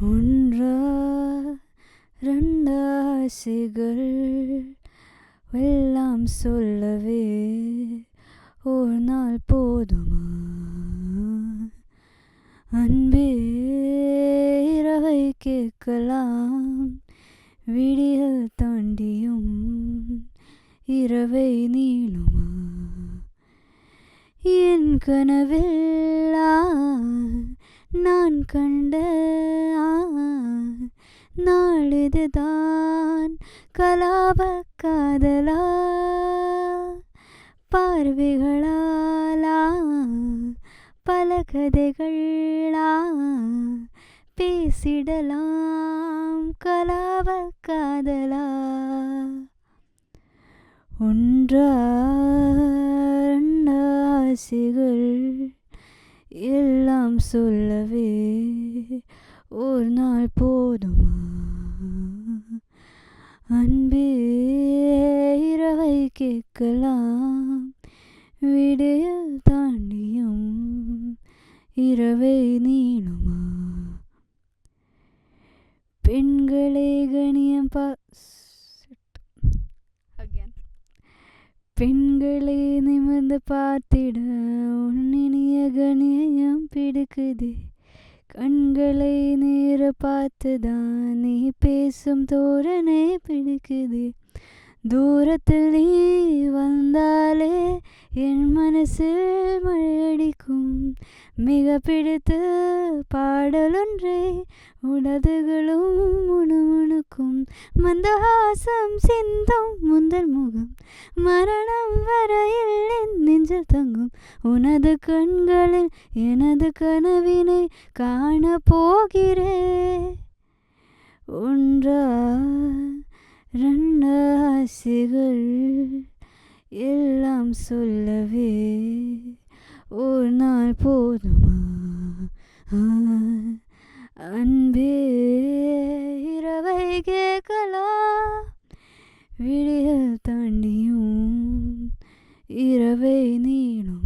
ஒன்றா ரெண்டாசிகள் எல்லாம் சொல்லவே ஒரு நாள் போதுமா? அன்பே இரவை கேட்கலாம், விடியல் தாண்டியும் இரவை நீளுமா? என் கனவில் நான் கண்ட நாளிதுதான் கலாப காதலா? பார்வைகளாலா பல கதைகளா பேசிடலாம் கலாப காதலா? ஒன்றா ஆசைகள் எல்லாம் சொல்லவே ஒரு நாள் போதுமா? அன்பே இரவை கேட்கலாம், விடியல் தாண்டியும் இரவை நீளுமா? பெண்களே கணியம் பெண்களை நிமிர்ந்து பார்த்திட உன்னினிய கணியம் பிடிக்குது. கண்களை நேர பார்த்துதான் நீ பேசும் தோரணை பிடிக்குது. தூரத்தில் நீ வந்தாலே என் மனசில் மழையடிக்கும். மிக பிடித்த பாடலொன்றை உடதுகளும் முணுமுணுக்கும். மந்தஹாசம் சிந்தும் முந்தல் முகம் மரணம் வரையில் என் நெஞ்சில் தங்கும். உனது கண்களில் எனது கனவினை காண போகிறேன். ஒன்றா ரெண்டாசிகள் எல்லாம் சொல்லவே ஒரு நாள் போதுமா? அன்பே இரவை கேட்கலாம், விடியல் தாண்டியும் இரவை நீளும்.